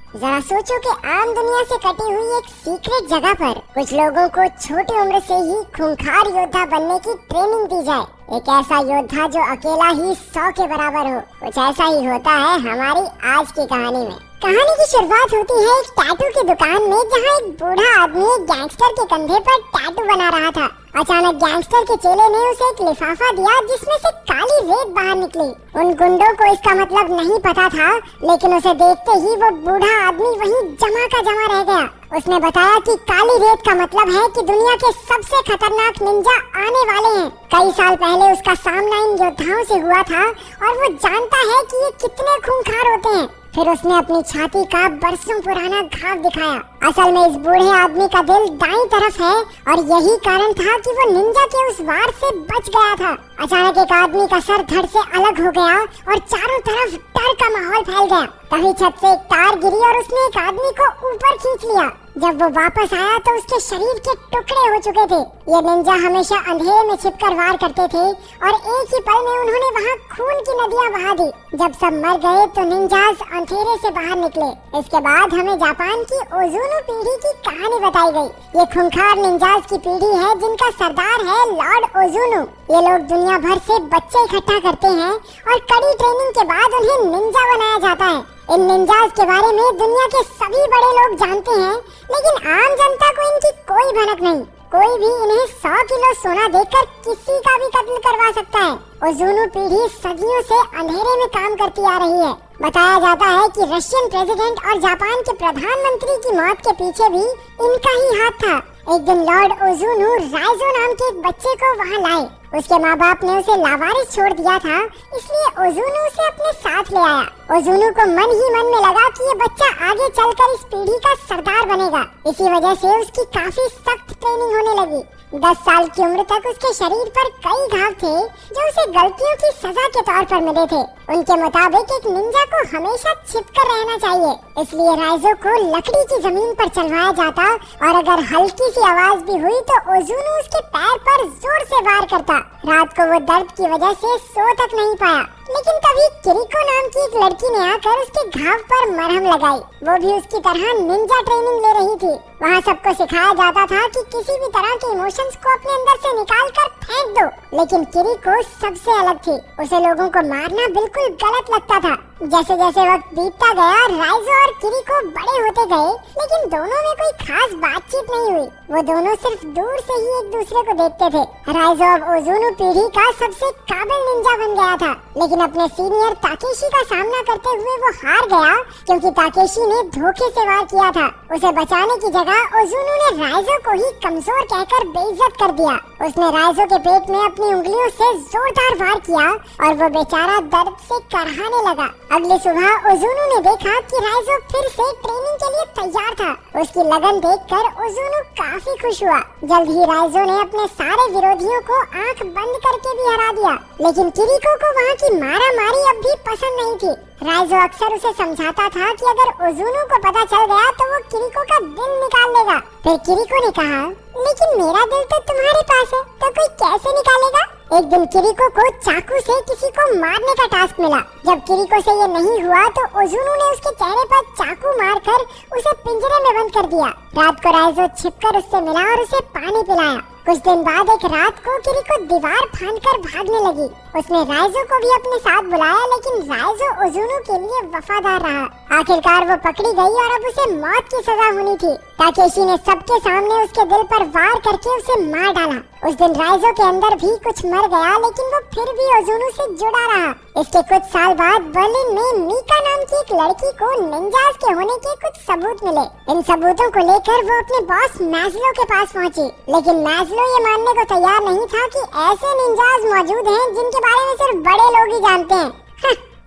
जरा सोचो कि आम दुनिया से कटी हुई एक सीक्रेट जगह पर कुछ लोगों को छोटी उम्र से ही खूंखार योद्धा बनने की ट्रेनिंग दी जाए। एक ऐसा योद्धा जो अकेला ही 100 के बराबर हो। कुछ ऐसा ही होता है हमारी आज की कहानी में। कहानी की शुरुआत होती है एक टैटू की दुकान में, जहां एक बूढ़ा आदमी एक गैंगस्टर के कंधे पर टैटू बना रहा था। अचानक गैंगस्टर के चेले ने उसे एक लिफाफा दिया जिसमें से काली रेत बाहर निकली। उन गुंडों को इसका मतलब नहीं पता था, लेकिन उसे देखते ही वो बूढ़ा आदमी वहीं जमा का जमा रह गया। उसने बताया कि काली रेत का मतलब है कि दुनिया के सबसे खतरनाक निंजा आने वाले हैं। कई साल पहले उसका सामना इन योद्धाओं से हुआ था और वो जानता है कि ये कितने खूंखार होते हैं। फिर उसने अपनी छाती का बरसों पुराना घाव दिखाया। असल में इस बूढ़े आदमी का दिल दाईं तरफ है और यही कारण था कि वो निंजा के उस वार से बच गया था। अचानक एक आदमी का सर धड़ से अलग हो गया और चारों तरफ डर का माहौल फैल गया। तभी छत से एक तार गिरी और उसने एक आदमी को ऊपर खींच लिया। जब वो वापस आया तो उसके शरीर के टुकड़े हो चुके थे। ये निंजा हमेशा अंधेरे में छिपकर वार करते थे और एक ही पल में उन्होंने वहाँ खून की नदियाँ बहा दी। जब सब मर गए तो निंजास अंधेरे से बाहर निकले। इसके बाद हमें जापान की ओजुनु पीढ़ी की कहानी बताई गई। ये खूंखार निंजास की पीढ़ी है जिनका सरदार है लॉर्ड ओजुनु। ये लोग दुनिया भर से बच्चे इकट्ठा करते हैं और कड़ी ट्रेनिंग के बाद उन्हें निंजा बनाया जाता है। इन निंजास के बारे में दुनिया के सभी बड़े लोग जानते हैं, लेकिन आम जनता को इनकी कोई भनक नहीं। कोई भी इन्हें 100 किलो सोना देकर किसी का भी कत्ल करवा सकता है। ओजुनु पीढ़ी सदियों से अंधेरे में काम करती आ रही है। बताया जाता है कि रशियन प्रेसिडेंट और जापान के प्रधानमंत्री की मौत के पीछे भी इनका ही हाथ था। एक दिन लॉर्ड ओजुनु राइजो नाम के एक बच्चे को वहां लाए। उसके माँ बाप ने उसे लावारिस छोड़ दिया था, इसलिए ओजुनु उसे अपने साथ ले आया। ओजुनु को मन ही मन में लगा कि ये बच्चा आगे चलकर इस पीढ़ी का सरदार बनेगा। इसी वजह से उसकी काफी सख्त ट्रेनिंग होने लगी। 10 साल की उम्र तक उसके शरीर पर कई घाव थे जो उसे गलतियों की सजा के तौर पर मिले थे। उनके मुताबिक एक निंजा को हमेशा छिपकर रहना चाहिए, इसलिए राइजो को लकड़ी की जमीन पर चलवाया जाता और अगर हल्की सी आवाज भी हुई तो ओजुनु उसके पैर पर जोर से वार करता। रात को वो दर्द की वजह से सो तक नहीं पाया, लेकिन तभी किरिको नाम की एक लड़की ने आकर उसके घाव पर मरहम लगाई। वो भी उसकी तरह निंजा ट्रेनिंग ले रही थी। वहाँ सबको सिखाया जाता था कि किसी भी तरह के इमोशंस को अपने अंदर से निकाल कर फेंक दो, लेकिन किरिको सबसे अलग थी। उसे लोगों को मारना बिल्कुल गलत लगता था। जैसे जैसे वक्त बीतता गया राइजो और किरिको बड़े होते गए, लेकिन दोनों में कोई खास बातचीत नहीं हुई। वो दोनों सिर्फ दूर से ही एक दूसरे को देखते थे। राइजो अब ओजुनु पीढ़ी का सबसे काबिल निंजा बन गया था, लेकिन अपने सीनियर ताकेशी का सामना करते हुए वो हार गया क्योंकि ताकेशी ने धोखे से वार किया था। उसे बचाने की जगह ओजुनु ने राइजो को ही कमजोर कहकर बेइज्जत कर दिया। उसने राइजो के पेट में अपनी उंगलियों से जोरदार वार किया और वो बेचारा दर्द से करहाने लगा। अगली सुबह ओजुनु ने देखा कि राइजो फिर से ट्रेनिंग के लिए तैयार था। उसकी लगन देखकर ओजुनु काफी खुश हुआ। जल्द ही राइजो ने अपने सारे विरोधियों को आंख बंद करके भी हरा दिया, लेकिन किरिको को वहाँ की मारामारी अब भी पसंद नहीं थी। राइजो अक्सर उसे समझाता था कि अगर ओजुनु को पता चल गया तो वो किरिको का दिल निकाल लेगा। फिर किरिको ने कहा, लेकिन मेरा दिल तो तुम्हारे पास है, तो कोई कैसे निकालेगा? एक दिन किरिको को चाकू से किसी को मारने का टास्क मिला। जब किरिको से ये नहीं हुआ तो ओजुनु ने उसके चेहरे पर चाकू मारकर उसे पिंजरे में बंद कर दिया। रात को राइजो छिपकर उससे मिला और उसे पानी पिलाया। कुछ दिन बाद एक रात को किरिको दीवार फांदकर भागने लगी। उसने राइजो को भी अपने साथ बुलाया, लेकिन राइजो ओजुनु के लिए वफादार रहा। आखिरकार वो पकड़ी गई और अब उसे मौत की सजा होनी थी। ताकेशी ने सबके सामने उसके दिल पर वार करके उसे मार डाला। उस दिन राइजो के अंदर भी कुछ मर गया, लेकिन वो फिर भी ओजुनु से जुड़ा रहा। इसके कुछ साल बाद बर्लिन में मीका नाम की एक लड़की को निंजास के होने के कुछ सबूत मिले। इन सबूतों को लेकर वो अपने बॉस मैस्लो के पास पहुंची, लेकिन मैस्लो ये मानने को तैयार नहीं था कि ऐसे निंजास मौजूद हैं जिनके बारे में सिर्फ बड़े लोग ही जानते हैं।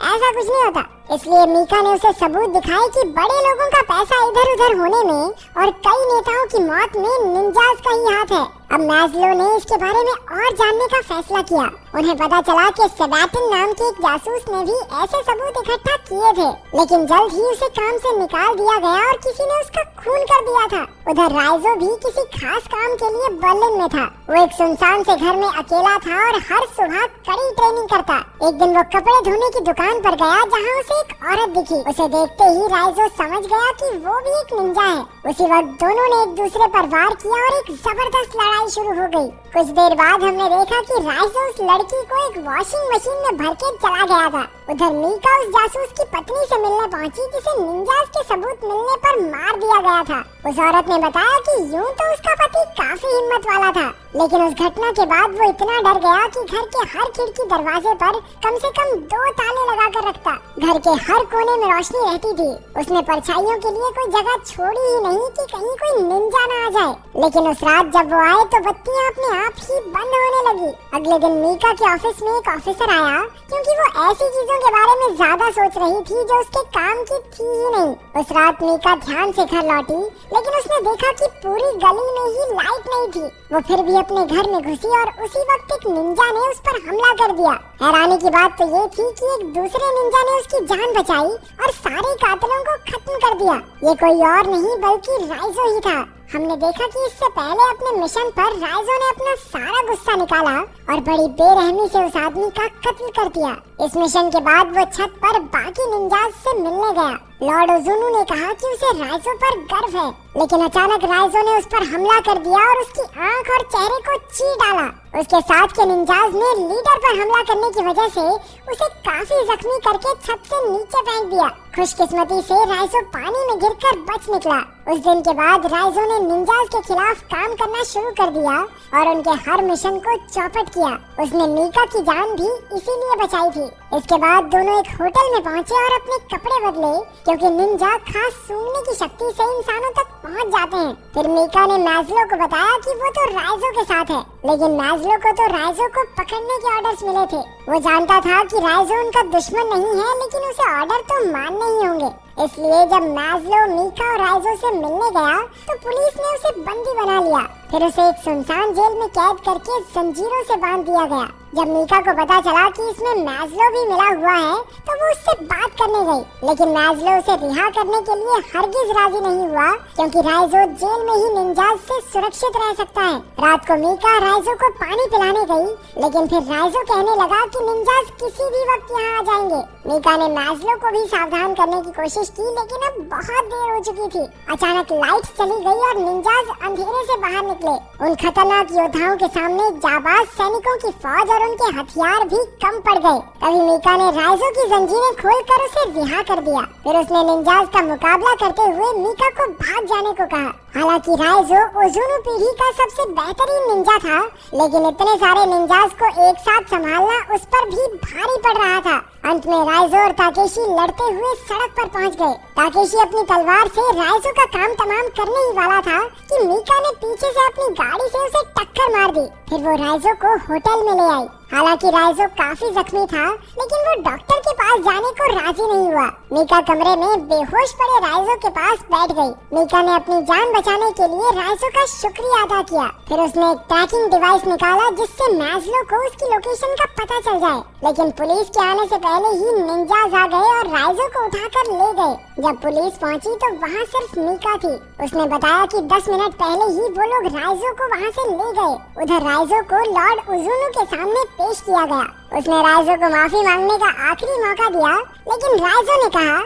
ऐसा कुछ नहीं होता। इसलिए मीका ने उसे सबूत दिखाए कि बड़े लोगों का पैसा इधर उधर होने में और कई नेताओं की मौत में निंजास का ही हाथ है। अब मैस्लो ने इसके बारे में और जानने का फैसला किया। उन्हें पता चला कि सेबैस्टियन नाम के एक जासूस ने भी ऐसे सबूत इकट्ठा किए थे, लेकिन जल्द ही उसे काम से निकाल दिया गया और किसी ने उसका खून कर दिया था। उधर राइजो भी किसी खास काम के लिए बर्लिन में था। वो एक सुनसान से घर में अकेला था और हर सुबह कड़ी ट्रेनिंग करता। एक दिन वो कपड़े धोने की दुकान पर गया जहाँ उसे एक औरत दिखी। उसे देखते ही राइजो समझ गया कि वो भी एक निंजा है। उसी वक्त दोनों ने एक दूसरे पर वार किया और एक जबरदस्त लड़ाई शुरू हो गई। कुछ देर बाद हमने देखा कि राइजो उस लड़की को एक वॉशिंग मशीन में भर के चला गया था। उधर मीका उस जासूस की पत्नी से मिलने पहुंची जिसे निंजास के सबूत मिलने पर मार दिया गया था। उस औरत ने बताया कि यूं तो उसका पति काफी हिम्मत वाला था, लेकिन उस घटना के बाद वो इतना डर गया कि घर के हर खिड़की दरवाजे पर कम से कम 2 ताले लगा कर रखता। घर के हर कोने में रोशनी रहती थी। उसने परछाइयों के लिए कोई जगह छोड़ी ही नहीं कि कहीं कोई निंजा न आ जाए। लेकिन उस रात जब वो आए तो बत्तियां अपने आप ही बंद होने लगी। अगले दिन मीका के ऑफिस में एक ऑफिसर आया, क्योंकि वो ऐसी चीजों के बारे में ज्यादा सोच रही थी जो उसके काम की थी ही नहीं। उस रात मीका ध्यान से घर लौटी, लेकिन उसने देखा कि पूरी गली में ही लाइट नहीं थी। वो फिर भी अपने घर में घुसी और उसी वक्त एक निंजा ने उस पर हमला कर दिया। हैरानी की बात तो ये थी कि एक दूसरे निंजा ने उसकी जान बचाई और सारे कातिलों को खत्म कर दिया। ये कोई और नहीं बल्कि राइजो ही था। हमने देखा कि इससे पहले अपने मिशन पर राइजो ने अपना सारा गुस्सा निकाला और बड़ी बेरहमी से उस आदमी का कत्ल कर दिया। इस मिशन के बाद वो छत पर बाकी निंजास से मिलने गया। लॉर्ड ओजुनु ने कहा कि उसे राइजो पर गर्व है, लेकिन अचानक राइजो ने उस पर हमला कर दिया और उसकी आंख और चेहरे को चीर डाला। उसके साथ के निंजास ने लीडर पर हमला करने की वजह से उसे काफी जख्मी करके छत से नीचे फेंक दिया। खुशकिस्मती से राइजो पानी में गिरकर बच निकला। उस दिन के बाद राइजो ने निंजास के खिलाफ काम करना शुरू कर दिया और उनके हर मिशन को चौपट किया। उसने मीका की जान भी इसीलिए बचाई थी। इसके बाद दोनों एक होटल में पहुंचे और अपने कपड़े बदले, क्योंकि निंजा खास सूंघने की शक्ति से इंसानों तक पहुंच जाते हैं। फिर मीका ने मैस्लो को बताया कि वो तो राइजो के साथ है, लेकिन मैस्लो को तो राइजो को पकड़ने के ऑर्डर्स मिले थे। वो जानता था कि राइजो उनका दुश्मन नहीं है, लेकिन उसे ऑर्डर तो मानने ही होंगे। इसलिए जब मैस्लो मीका और राइजो से मिलने गया तो पुलिस ने उसे बंदी बना लिया। फिर उसे एक सुनसान जेल में कैद करके जंजीरों से बांध दिया गया। जब मीका को पता चला कि इसमें मैस्लो भी मिला हुआ है तो वो उससे बात करने गई, लेकिन मैस्लो उसे रिहा करने के लिए हरगिज राजी नहीं हुआ, क्योंकि राइजो जेल में ही निंजास से सुरक्षित रह सकता है। रात को मीका राइजो को पानी पिलाने गई, लेकिन फिर राइजो कहने लगा कि निंजास किसी भी वक्त यहाँ आ जाएंगे। मीका ने मैस्लो को भी सावधान करने की कोशिश की, लेकिन अब बहुत देर हो चुकी थी। अचानक लाइट चली गई और निंजास अंधेरे से बाहर निकले। उन खतरनाक योद्धाओं के सामने जाबाज सैनिकों की फौज और उनके हथियार भी कम पड़ गए। तभी मीका ने राइजो की जंजीरें खोलकर उसे रिहा कर दिया। फिर उसने निंजास का मुकाबला करते हुए मीका को भाग जाने को कहा। हालांकि राइजो ओजुनु पीढ़ी का सबसे बेहतरीन निंजा था, लेकिन इतने सारे निंजास को एक साथ संभालना उस पर भी भारी पड़ रहा था। अंत में राइजो और ताकेशी लड़ते हुए सड़क पर पहुंच गए। ताकेशी अपनी तलवार से राइजो का काम तमाम करने ही वाला था कि मीका ने पीछे से अपनी गाड़ी से उसे टक्कर मार दी। फिर वो राइजो को होटल में ले आई। हालांकि राइजो काफी जख्मी था, लेकिन वो डॉक्टर के पास जाने को राजी नहीं हुआ। मीका कमरे में बेहोश पड़े राइजो के पास बैठ गई। मीका ने अपनी जान बचाने के लिए राइजो का शुक्रिया अदा किया। फिर उसने एक ट्रैकिंग डिवाइस निकाला जिससे मैस्लो को उसकी लोकेशन का पता चल जाए, लेकिन पुलिस के आने से पहले ही निंजास आ गए और राइजो को उठाकर ले गए। जब पुलिस पहुंची तो वहाँ सिर्फ मीका थी। उसने बताया कि 10 मिनट पहले ही वो लोग राइजो को वहाँ से ले गए। उधर राइजो को लॉर्ड ओजुनु के सामने पेश किया गया। उसने राइजो को माफी मांगने का आखिरी मौका दिया, लेकिन राइजो ने कहा,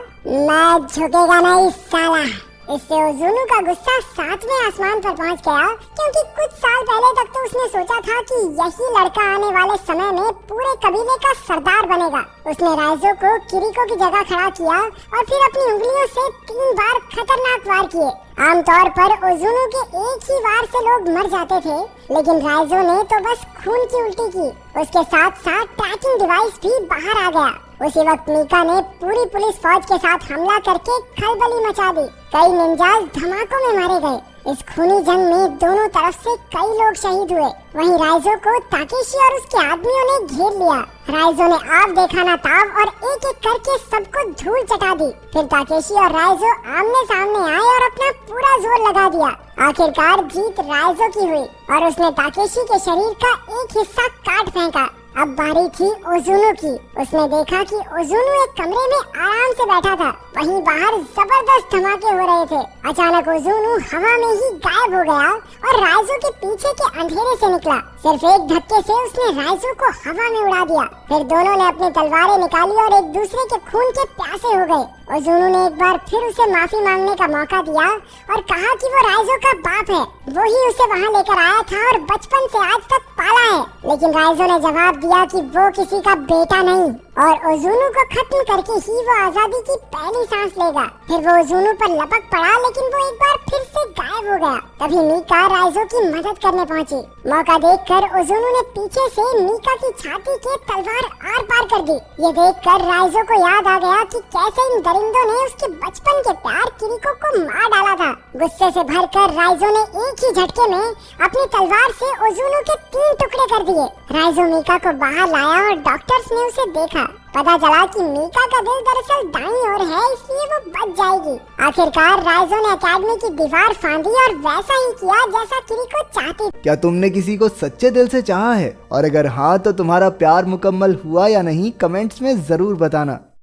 मैं झुकेगा नहीं साला। इससे ओजुनु का गुस्सा 7वें आसमान पर पहुंच गया, क्योंकि कुछ साल पहले तक तो उसने सोचा था कि यही लड़का आने वाले समय में पूरे कबीले का सरदार बनेगा। उसने राइजो को किरिको की जगह खड़ा किया और फिर अपनी उंगलियों से 3 बार खतरनाक वार किए। आमतौर पर ओजुनु के एक ही वार से लोग मर जाते थे, लेकिन राइजो ने तो बस खून की उल्टी की। उसके साथ साथ ट्रैकिंग डिवाइस भी बाहर आ गया। उसी वक्त मीका ने पूरी पुलिस फौज के साथ हमला करके खलबली मचा दी। कई निंजास धमाकों में मारे गए। इस खूनी जंग में दोनों तरफ से कई लोग शहीद हुए। वहीं राइजो को ताकेशी और उसके आदमियों ने घेर लिया। राइजो ने आप देखा ना ताव और एक एक करके सबको धूल चटा दी। फिर ताकेशी और राइजो आमने सामने आए और अपना पूरा जोर लगा दिया। आखिरकार जीत राइजो की हुई और उसने ताकेशी के शरीर का एक हिस्सा काट फेंका। अब बारी थी ओजुनु की। उसने देखा कि ओजुनु एक कमरे में आराम से बैठा था। वहीं बाहर जबरदस्त धमाके हो रहे थे। अचानक ओजुनु हवा में ही गायब हो गया और राइजो के पीछे के अंधेरे से निकला। सिर्फ एक धक्के से उसने राइजो को हवा में उड़ा दिया। फिर दोनों ने अपनी तलवारें निकाली और एक दूसरे के खून के प्यासे हो गए। ओजुनु ने एक बार फिर उसे माफी मांगने का मौका दिया और कहा कि वो राइजो का बाप है। वो ही उसे वहाँ लेकर आया था और बचपन से आज तक पाला है। लेकिन राइजो ने जवाब दिया कि वो किसी का बेटा नहीं और ओजुनु को खत्म करके ही वो आजादी की पहली सांस लेगा। फिर वो ओजुनु पर लपक पड़ा, लेकिन वो एक बार फिर से गायब हो गया। तभी मीका राइजो की मदद करने पहुंची। मौका देखकर ओजुनु ने पीछे से मीका की छाती के तलवार आर पार कर दी। ये देखकर राइजो को याद आ गया कि कैसे इन दरिंदों ने उसके बचपन के प्यार किरिको को मार डाला था। गुस्से से भरकर राइजो ने एक ही झटके में अपनी तलवार से ओजुनु के 3 टुकड़े कर दिए। राइजो मीका को बाहर लाया और डॉक्टर्स ने उसे देखा। पता चला कि मीका का दिल दरअसल दाईं ओर है, इसलिए वो बच जाएगी। आखिरकार राइजो ने एकेडमी की दीवार फांदी और वैसा ही किया जैसा किरिको चाहती। क्या तुमने किसी को सच्चे दिल से चाहा है? और अगर हाँ तो तुम्हारा प्यार मुकम्मल हुआ या नहीं, कमेंट्स में जरूर बताना।